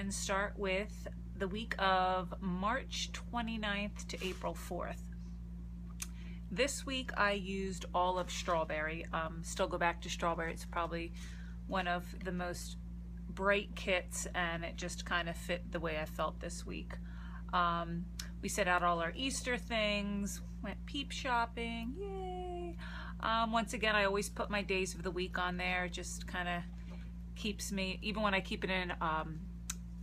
and start with the week of March 29th to April 4th. This week I used all of Strawberry. Still go back to Strawberry. It's probably one of the most bright kits, and it just kind of fit the way I felt this week. We set out all our Easter things, went peep shopping, yay! Once again, I always put my days of the week on there. It just kind of keeps me, even when I keep it in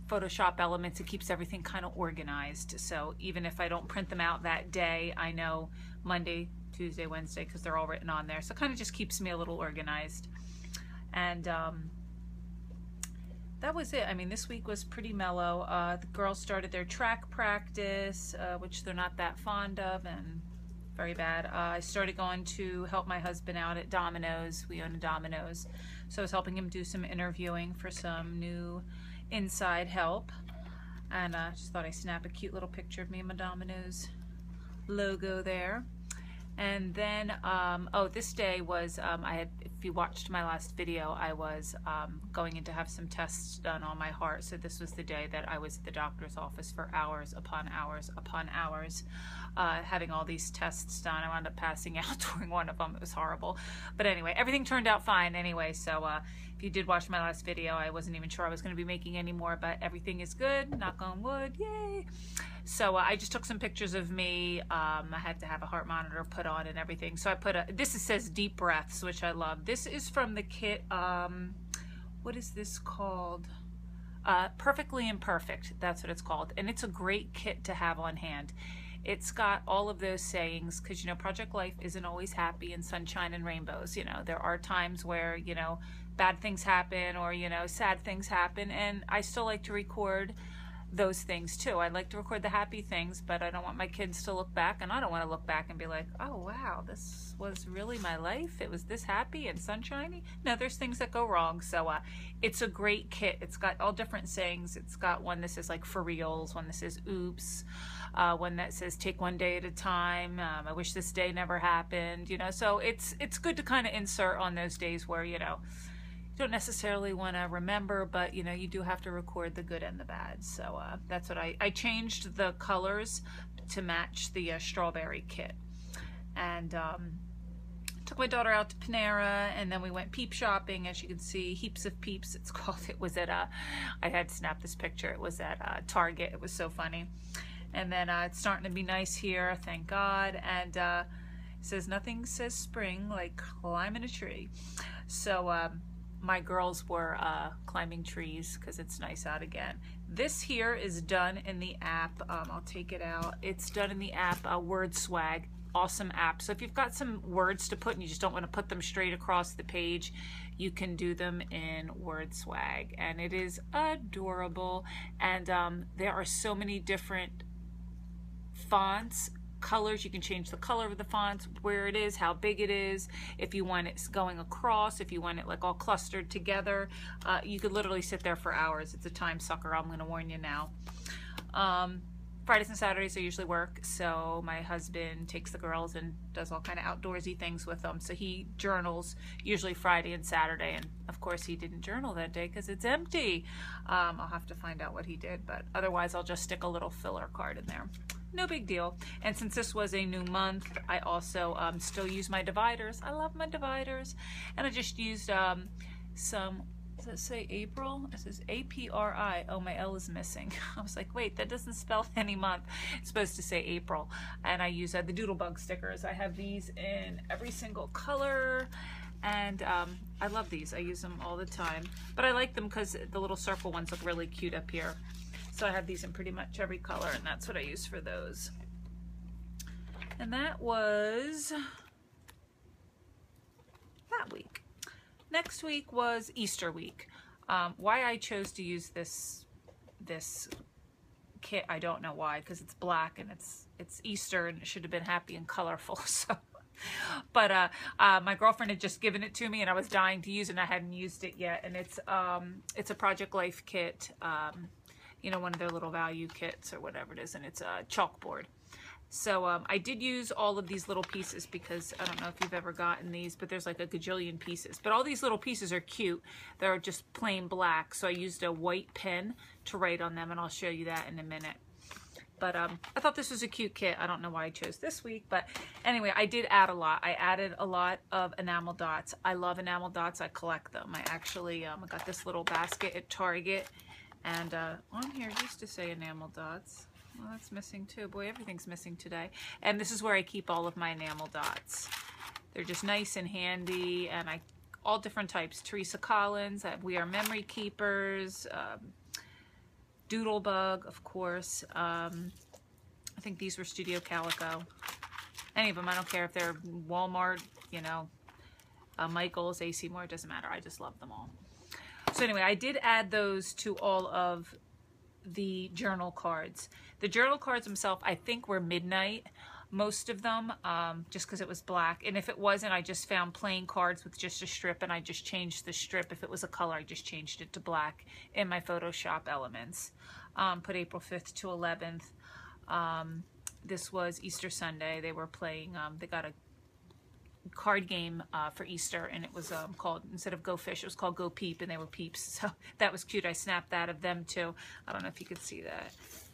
Photoshop Elements, it keeps everything kind of organized. So even if I don't print them out that day, I know Monday, Tuesday, Wednesday, because they're all written on there. So it kind of just keeps me a little organized. And that was it. I mean, this week was pretty mellow. The girls started their track practice, which they're not that fond of, and very bad. I started going to help my husband out at Domino's. We own a Domino's. So I was helping him do some interviewing for some new inside help. And just thought I'd snap a cute little picture of me and my Domino's logo there. And then, oh, this day was, if you watched my last video, I was going in to have some tests done on my heart. So this was the day that I was at the doctor's office for hours upon hours upon hours, having all these tests done. I wound up passing out during one of them. It was horrible. But anyway, everything turned out fine anyway. So if you did watch my last video, I wasn't even sure I was going to be making any more, but everything is good. Knock on wood. Yay. So I just took some pictures of me. I had to have a heart monitor put on and everything. So I put says Deep Breaths, which I love. This is from the kit, what is this called? Perfectly Imperfect, that's what it's called. And it's a great kit to have on hand. It's got all of those sayings, because, you know, Project Life isn't always happy and sunshine and rainbows. You know, there are times where, you know, bad things happen, or, you know, sad things happen. And I still like to record those things too. I like to record the happy things, but I don't want my kids to look back, and I don't want to look back and be like, oh wow, this was really my life. It was this happy and sunshiny. No, there's things that go wrong. So it's a great kit. It's got all different sayings. It's got one that says like for reals, one that says oops, one that says take one day at a time. I wish this day never happened. You know, so it's good to kind of insert on those days where, you know, don't necessarily want to remember, but, you know, you do have to record the good and the bad. So that's what I changed the colors to match the Strawberry kit. And took my daughter out to Panera, and then we went peep shopping. As you can see, heaps of peeps, it's called. It was at I had snapped this picture. It was at Target. It was so funny. And then it's starting to be nice here, thank God. And it says nothing says spring like climbing a tree. So my girls were climbing trees because it's nice out again. This here is done in the app. I'll take it out. It's done in the app, WordSwag. Awesome app. So if you've got some words to put and you just don't want to put them straight across the page, you can do them in WordSwag. And it is adorable. And there are so many different fonts, colors. You can change the color of the fonts, where it is, how big it is, if you want it going across, if you want it like all clustered together. You could literally sit there for hours. It's a time sucker, I'm going to warn you now. Fridays and Saturdays I usually work, so my husband takes the girls and does all kind of outdoorsy things with them. So he journals usually Friday and Saturday, and of course he didn't journal that day because it's empty. I'll have to find out what he did, but otherwise I'll just stick a little filler card in there. No big deal. And since this was a new month, I also still use my dividers. I love my dividers. And I just used some, does it say April? It says A-P-R-I. Oh, my L is missing. I was like, wait, that doesn't spell any month. It's supposed to say April. And I use the Doodlebug stickers. I have these in every single color. And I love these. I use them all the time. But I like them because the little circle ones look really cute up here. So I have these in pretty much every color, and that's what I use for those. And that was that week. Next week was Easter week. Why I chose to use this kit, I don't know why, because it's black and it's Easter and it should have been happy and colorful. So, but my girlfriend had just given it to me and I was dying to use it and I hadn't used it yet. And it's a Project Life kit. You know, one of their little value kits or whatever it is, and it's a chalkboard. So I did use all of these little pieces because I don't know if you've ever gotten these, but there's like a gajillion pieces. But all these little pieces are cute. They're just plain black. So I used a white pen to write on them, and I'll show you that in a minute. But I thought this was a cute kit. I don't know why I chose this week, but anyway, I did add a lot. I added a lot of enamel dots. I love enamel dots. I collect them. I actually got this little basket at Target, and on here it used to say enamel dots. Well, that's missing too. Boy, everything's missing today. And this is where I keep all of my enamel dots. They're just nice and handy, and all different types. Teresa Collins, We Are Memory Keepers, Doodlebug, of course. I think these were Studio Calico. Any of them, I don't care if they're Walmart, you know, Michael's, AC Moore, it doesn't matter. I just love them all. So anyway, I did add those to all of the journal cards. The journal cards themselves, I think, were midnight, most of them, just because it was black. And if it wasn't, I just found plain cards with just a strip, and I just changed the strip. If it was a color, I just changed it to black in my Photoshop elements. Put April 5th to 11th. This was Easter Sunday. They were playing, they got a card game for Easter, and it was called, instead of Go Fish, it was called Go Peep, and they were peeps. So that was cute. I snapped that of them too. I don't know if you could see that.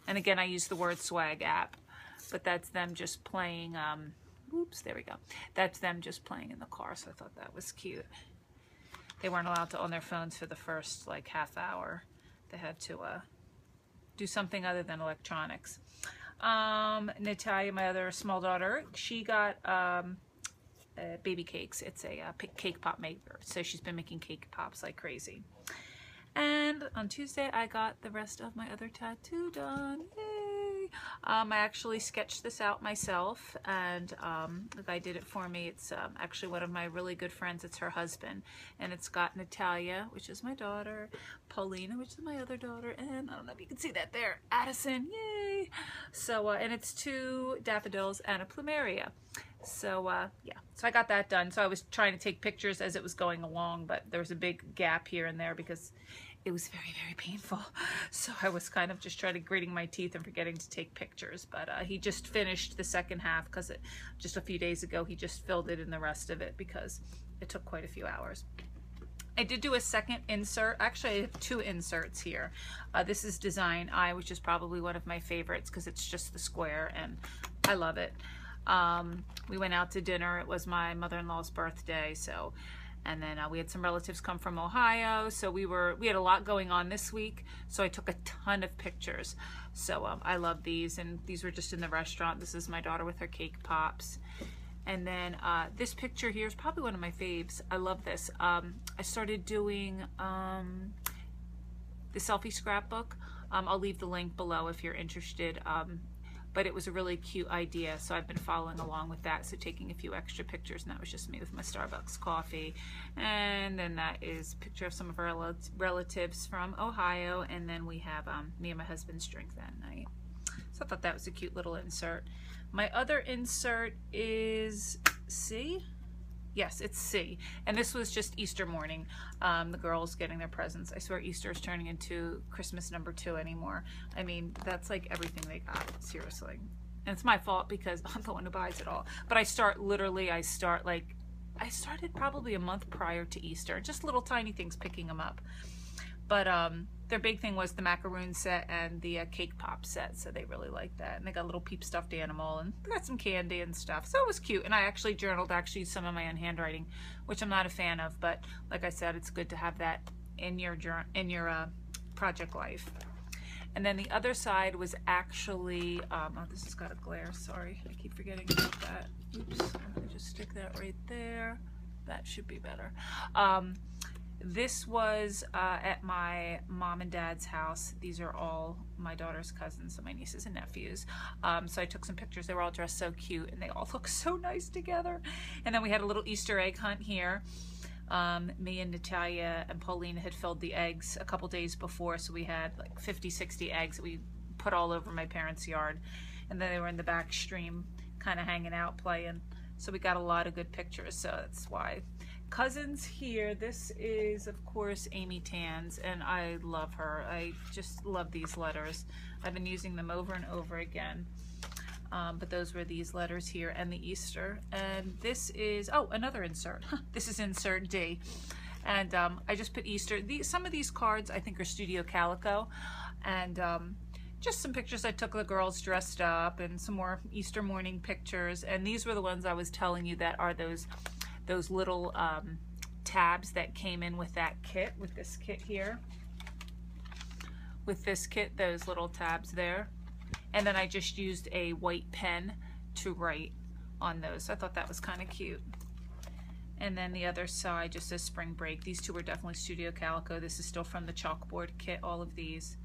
And again, I used the word swag app, but that's them just playing, oops, there we go. That's them just playing in the car, so I thought that was cute. They weren't allowed to own their phones for the first like half hour. They had to do something other than electronics. Natalia, my other small daughter, she got baby cakes. It's a cake pop maker, so she's been making cake pops like crazy. And on Tuesday, I got the rest of my other tattoo done. Yay! I actually sketched this out myself, and the guy did it for me. It's actually one of my really good friends. It's her husband, and it's got Natalia, which is my daughter, Paulina, which is my other daughter, and I don't know if you can see that there, Addison, yay! So, and it's 2 daffodils and a plumeria. So yeah, so I got that done. So I was trying to take pictures as it was going along, but there was a big gap here and there because it was very, very painful. So I was kind of just trying to gritting my teeth and forgetting to take pictures. But he just finished the second half because just a few days ago he just filled it in the rest of it because it took quite a few hours. I did do a second insert. Actually, I have 2 inserts here. This is Design Eye, which is probably one of my favorites because it's just the square and I love it. We went out to dinner. It was my mother-in-law's birthday, so, and then we had some relatives come from Ohio, so we had a lot going on this week, so I took a ton of pictures. So I love these, and these were just in the restaurant. This is my daughter with her cake pops. And then this picture here is probably one of my faves. I love this. I started doing the selfie scrapbook. I'll leave the link below if you're interested. But it was a really cute idea, so I've been following along with that, so taking a few extra pictures, and that was just me with my Starbucks coffee. And then that is a picture of some of our relatives from Ohio, and then we have me and my husband's drink that night. So I thought that was a cute little insert. My other insert is C. Yes, it's C. And this was just Easter morning. The girls getting their presents. I swear Easter is turning into Christmas #2 anymore. I mean, that's like everything they got, seriously. And it's my fault because I'm the one who buys it all. But I started probably a month prior to Easter. Just little tiny things, picking them up. But their big thing was the macaroon set and the cake pop set, so they really liked that. And they got a little Peep stuffed animal, and they got some candy and stuff, so it was cute. And I actually journaled some of my own handwriting, which I'm not a fan of, but like I said, it's good to have that in your project life. And then the other side was actually, oh, this has got a glare, sorry, I keep forgetting about that. Oops, I'm gonna just stick that right there. That should be better. This was at my mom and dad's house. These are all my daughter's cousins, so my nieces and nephews. So I took some pictures. They were all dressed so cute, and they all look so nice together. And then we had a little Easter egg hunt here. Me and Natalia and Paulina had filled the eggs a couple days before, so we had like 50, 60 eggs that we put all over my parents' yard. And then they were in the back stream, kind of hanging out, playing. So we got a lot of good pictures, so that's why. Cousins here, this is of course Amy Tan's, and I love her. I just love these letters. I've been using them over and over again. But those were these letters here and the Easter. And this is, oh, another insert. This is insert D. And I just put Easter. Some of these cards I think are Studio Calico. And just some pictures I took of the girls dressed up and some more Easter morning pictures. And these were the ones I was telling you that are those little tabs that came in with that kit, with this kit here. With this kit, those little tabs there. And then I just used a white pen to write on those. I thought that was kind of cute. And then the other side just says Spring Break. These two were definitely Studio Calico. This is still from the chalkboard kit, all of these.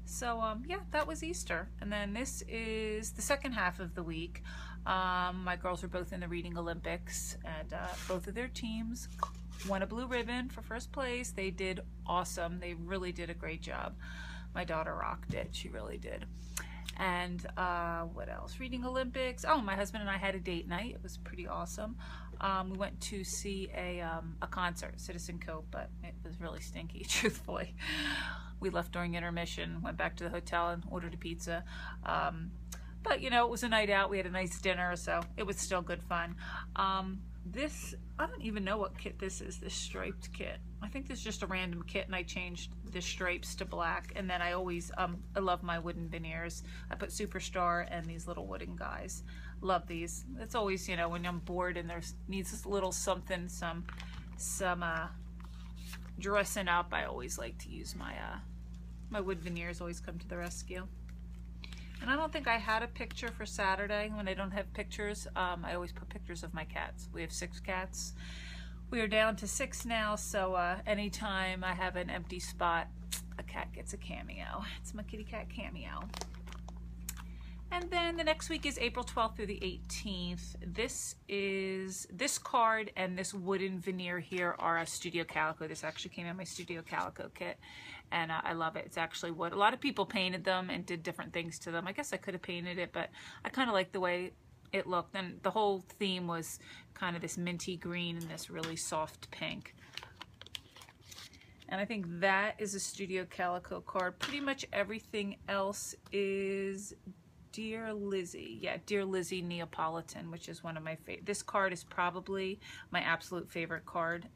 So yeah, that was Easter. And then this is the second half of the week. My girls were both in the Reading Olympics, and both of their teams won a blue ribbon for first place. They did awesome. They really did a great job. My daughter rocked it. She really did. And what else? Reading Olympics. Oh, my husband and I had a date night. It was pretty awesome. We went to see a concert, Citizen Cope, but it was really stinky, truthfully. We left during intermission, went back to the hotel and ordered a pizza. But, you know, it was a night out. We had a nice dinner, so it was still good fun. This, I don't even know what kit this is, this striped kit. I think this is just a random kit, and I changed the stripes to black. And then I always, I love my wooden veneers. I put Superstar and these little wooden guys. Love these. It's always, you know, when I'm bored and there's needs a little something, some dressing up, I always like to use my, my wood veneers always come to the rescue. And I don't think I had a picture for Saturday. When I don't have pictures, I always put pictures of my cats. We have 6 cats. We are down to 6 now, so anytime I have an empty spot, a cat gets a cameo. It's my kitty cat cameo. And then the next week is April 12th through the 18th. This card and this wooden veneer here are a Studio Calico. This actually came in my Studio Calico kit, and I love it. It's actually wood. A lot of people painted them and did different things to them. I guess I could have painted it, but I kind of like the way it looked. And the whole theme was kind of this minty green and this really soft pink. And I think that is a Studio Calico card. Pretty much everything else is Dear Lizzie. Yeah, Dear Lizzie Neapolitan, which is one of my favorite. This card is probably my absolute favorite card.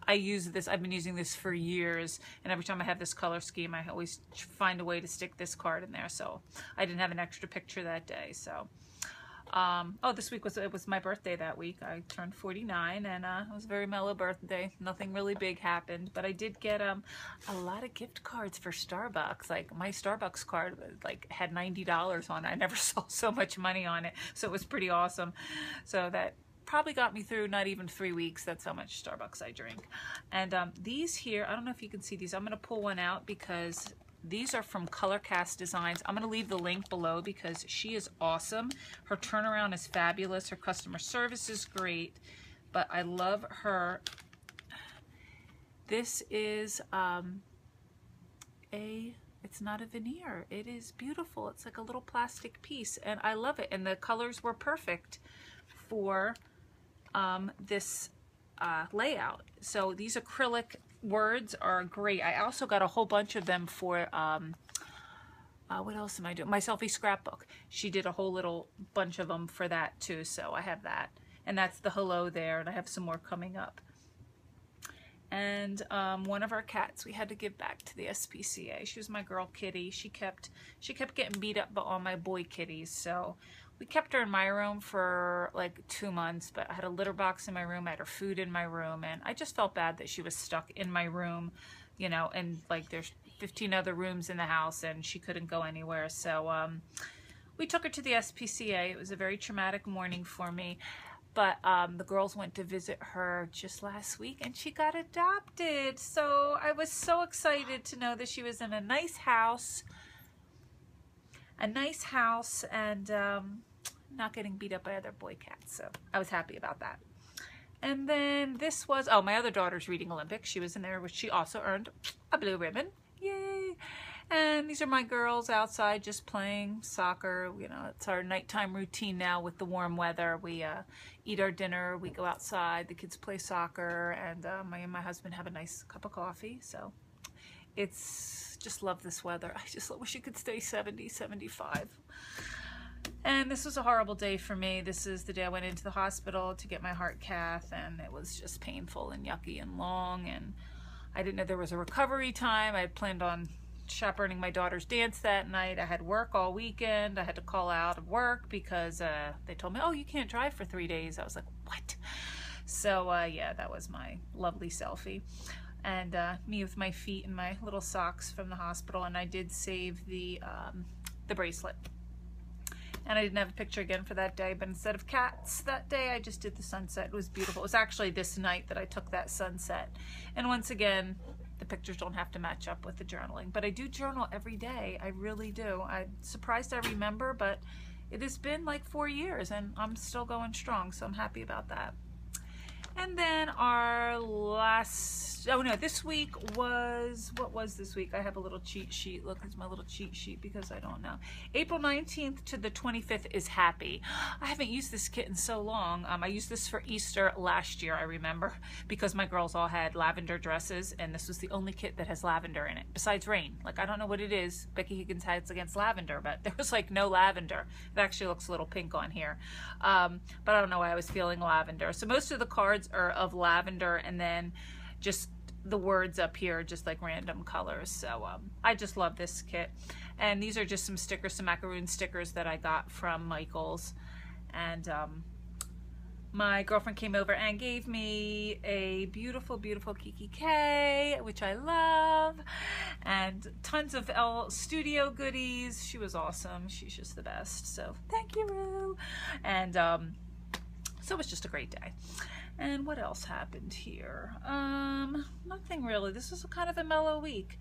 I use this, I've been using this for years, and every time I have this color scheme, I always find a way to stick this card in there. So I didn't have an extra picture that day. So, oh, this week it was my birthday that week. I turned 49, and it was a very mellow birthday. Nothing really big happened, but I did get a lot of gift cards for Starbucks. Like my Starbucks card like had $90 on it. I never saw so much money on it, so it was pretty awesome. So that probably got me through not even 3 weeks. That's how much Starbucks I drink. And these here, I don't know if you can see these. I'm going to pull one out because these are from Colorcast Designs. I'm going to leave the link below because she is awesome. Her turnaround is fabulous. Her customer service is great, but I love her. This is it's not a veneer. It is beautiful. It's like a little plastic piece, and I love it. And the colors were perfect for this layout. So these acrylic words are great. I also got a whole bunch of them for what else am I doing? My selfie scrapbook. She did a whole little bunch of them for that too, so I have that. And that's the hello there, and I have some more coming up. And one of our cats we had to give back to the SPCA. She was my girl kitty. She kept getting beat up by all my boy kitties, so we kept her in my room for like 2 months, but I had a litter box in my room, I had her food in my room, and I just felt bad that she was stuck in my room, you know, and like there's 15 other rooms in the house and she couldn't go anywhere. So we took her to the SPCA. It was a very traumatic morning for me, but the girls went to visit her just last week and she got adopted. So I was so excited to know that she was in a nice house and not getting beat up by other boy cats. So I was happy about that. And then this was, oh, my other daughter's Reading Olympics. She was in there, which she also earned a blue ribbon. Yay! And these are my girls outside just playing soccer. You know, it's our nighttime routine now with the warm weather. We eat our dinner, we go outside, the kids play soccer, and my husband have a nice cup of coffee. So it's just love this weather. I just wish it could stay 70, 75. And this was a horrible day for me. This is the day I went into the hospital to get my heart cath, and it was just painful and yucky and long, and I didn't know there was a recovery time. I had planned on chaperoning my daughter's dance that night. I had work all weekend. I had to call out of work because they told me, oh, you can't drive for 3 days. I was like, what? So yeah, that was my lovely selfie. And me with my feet and my little socks from the hospital, and I did save the bracelet. And I didn't have a picture again for that day, but instead of cats that day, I just did the sunset. It was beautiful. It was actually this night that I took that sunset. And once again, the pictures don't have to match up with the journaling. But I do journal every day. I really do. I'm surprised I remember, but it has been like 4 years, and I'm still going strong, so I'm happy about that. And then our last, oh no, this week was, what was this week? I have a little cheat sheet. Look, it's my little cheat sheet because I don't know. April 19th to the 25th is happy. I haven't used this kit in so long. I used this for Easter last year, I remember, because my girls all had lavender dresses, and this was the only kit that has lavender in it, besides rain. Like, I don't know what it is. Becky Higgins has against lavender, but there was like no lavender. It actually looks a little pink on here. But I don't know why I was feeling lavender. So most of the cards are of lavender, and then just the words up here just like random colors. So I just love this kit, and these are just some stickers, some macaroon stickers that I got from Michaels. And my girlfriend came over and gave me a beautiful Kiki K, which I love, and tons of Elle Studio goodies. She was awesome. She's just the best. So thank you, Rue. And so it was just a great day. And what else happened here? Nothing really. This was kind of a mellow week.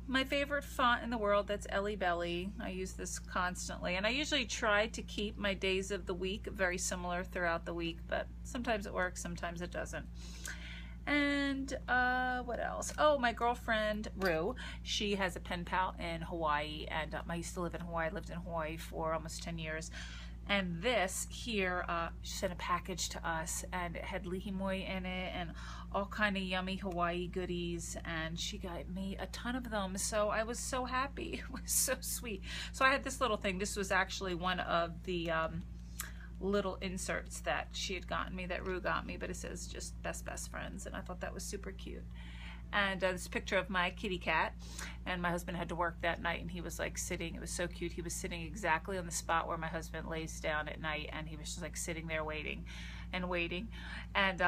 My favorite font in the world, that's Ellie Belly. I use this constantly, and I usually try to keep my days of the week very similar throughout the week, but sometimes it works, sometimes it doesn't. And what else? Oh, my girlfriend Rue, she has a pen pal in Hawaii, and I used to live in Hawaii. I lived in Hawaii for almost 10 years. And this here, she sent a package to us, and it had lihimoi in it and all kind of yummy Hawaii goodies, and she got me a ton of them, so I was so happy. It was so sweet. So I had this little thing. This was actually one of the little inserts that she had gotten me, that Rue got me, but it says just best friends, and I thought that was super cute. And this picture of my kitty cat, and my husband had to work that night, and he was like sitting, it was so cute, he was sitting exactly on the spot where my husband lays down at night, and he was just like sitting there waiting and waiting. And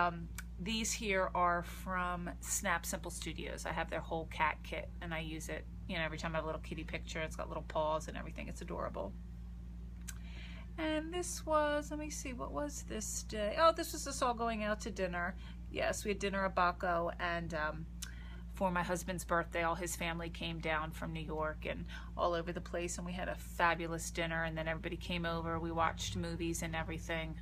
these here are from Snap Simple Studios. I have their whole cat kit, and I use it, you know, every time I have a little kitty picture. It's got little paws and everything. It's adorable. And this was, let me see, what was this day? Oh, this was us all going out to dinner. Yes, we had dinner at Baco, and for my husband's birthday, all his family came down from New York and all over the place, and we had a fabulous dinner, and then everybody came over. We watched movies and everything.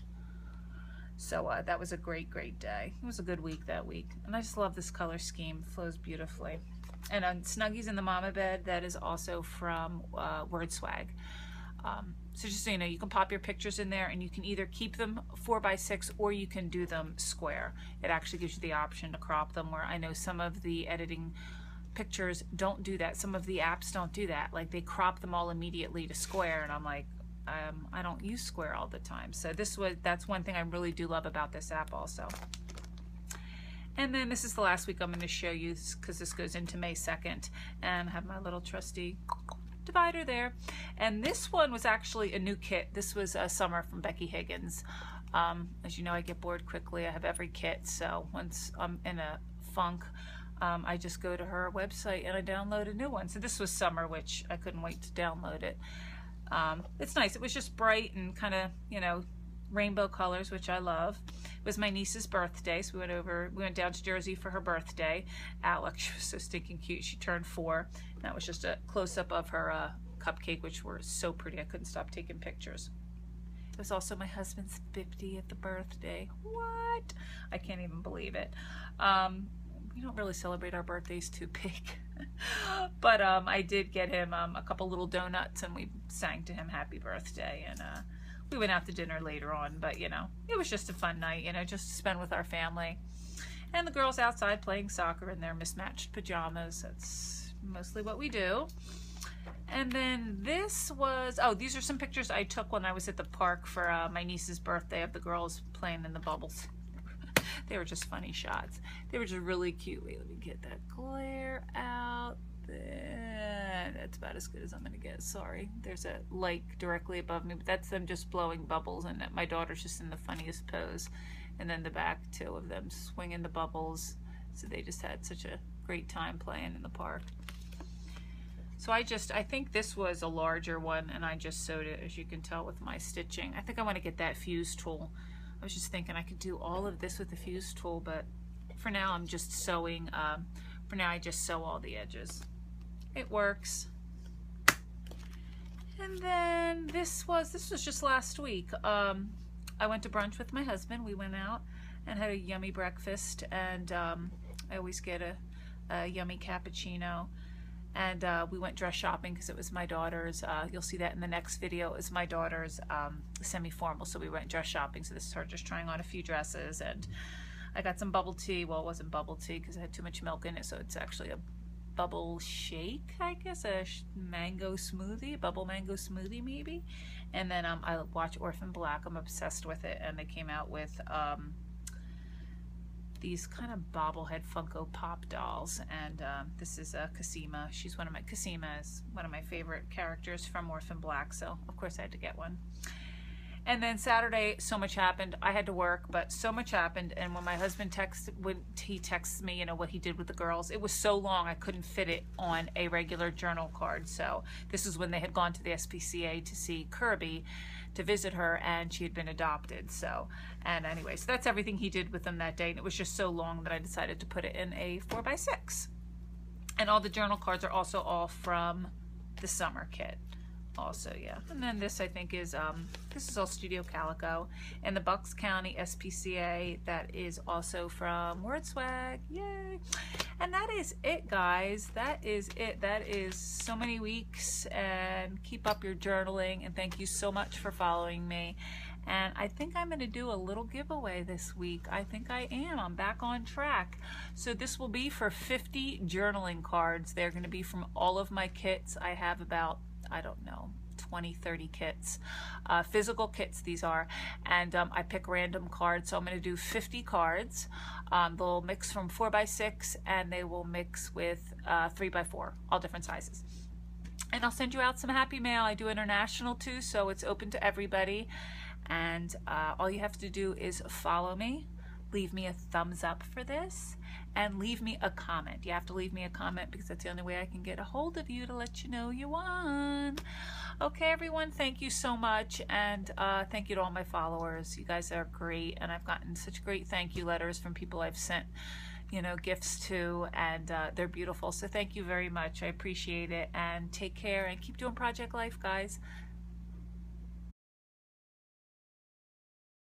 So that was a great day. It was a good week that week, and I just love this color scheme. It flows beautifully. And on Snuggies in the Mama Bed, that is also from Word Swag. So just so you know, you can pop your pictures in there, and you can either keep them 4x6 or you can do them square. It actually gives you the option to crop them, where I know some of the editing pictures don't do that. Some of the apps don't do that. Like, they crop them all immediately to square, and I'm like, I don't use square all the time. So that's one thing I really do love about this app also. And then this is the last week I'm going to show you, because this goes into May 2nd, and I have my little trusty divider there. And this one was actually a new kit. This was a Summer from Becky Higgins. As you know, I get bored quickly. I have every kit, so once I'm in a funk, I just go to her website and I download a new one. So this was Summer, which I couldn't wait to download it. It's nice. It was just bright and kind of, you know, rainbow colors, which I love. It was my niece's birthday, so we went down to Jersey for her birthday. Alex, she was so stinking cute. She turned 4. And that was just a close-up of her cupcake, which were so pretty. I couldn't stop taking pictures. It was also my husband's 50th birthday. What? I can't even believe it. We don't really celebrate our birthdays too big. But I did get him a couple little donuts, and we sang to him happy birthday, and we went out to dinner later on. But you know, it was just a fun night, you know, just to spend with our family. And the girls outside playing soccer in their mismatched pajamas. That's mostly what we do. And then this was, oh, these are some pictures I took when I was at the park for my niece's birthday of the girls playing in the bubbles. They were just funny shots. They were just really cute. Wait, let me get that glare out there. That's about as good as I'm gonna get. Sorry. There's a lake directly above me, but that's them just blowing bubbles, and my daughter's just in the funniest pose. And then the back two of them swinging the bubbles. So they just had such a great time playing in the park. So I think this was a larger one, and I just sewed it, as you can tell, with my stitching. I think I want to get that fuse tool. I was just thinking I could do all of this with the fuse tool, but for now I'm just sewing. For now I just sew all the edges. It works. And then this was just last week. I went to brunch with my husband. We went out and had a yummy breakfast, and I always get a yummy cappuccino. And we went dress shopping because it was my daughter's, you'll see that in the next video, it was my daughter's semi-formal, so we went dress shopping. So this is her just trying on a few dresses, and I got some bubble tea. Well, it wasn't bubble tea because it had too much milk in it, so it's actually a bubble shake, I guess, a mango smoothie, a bubble mango smoothie maybe. And then I watch Orphan Black. I'm obsessed with it, and they came out with these kind of bobblehead Funko Pop dolls, and this is Cosima. Cosima is one of my favorite characters from Orphan Black, so of course I had to get one. And then Saturday, so much happened. I had to work, but so much happened. And when my husband he texts me, you know, what he did with the girls, it was so long I couldn't fit it on a regular journal card. So this is when they had gone to the SPCA to see Kirby, to visit her, and she had been adopted. So, and anyway, so that's everything he did with them that day. And it was just so long that I decided to put it in a 4x6. And all the journal cards are also all from the summer kit. Also, yeah. And then this, I think, is this is all Studio Calico, and the Bucks County SPCA, that is also from Word Swag. Yay! And that is it, guys. That is it. That is so many weeks, and keep up your journaling, and thank you so much for following me. And I think I'm going to do a little giveaway this week. I think I am. I'm back on track. So this will be for 50 journaling cards. They're going to be from all of my kits. I have about, I don't know, 20, 30 kits, physical kits these are, and I pick random cards. So I'm going to do 50 cards. They'll mix from 4x6, and they will mix with 3x4, all different sizes. And I'll send you out some happy mail. I do international too, so it's open to everybody. And all you have to do is follow me, leave me a thumbs up for this, and leave me a comment. You have to leave me a comment because that's the only way I can get a hold of you to let you know you won. Okay, everyone, thank you so much, and thank you to all my followers. You guys are great, and I've gotten such great thank you letters from people I've sent, you know, gifts to, and they're beautiful. So thank you very much. I appreciate it, and take care, and keep doing Project Life, guys.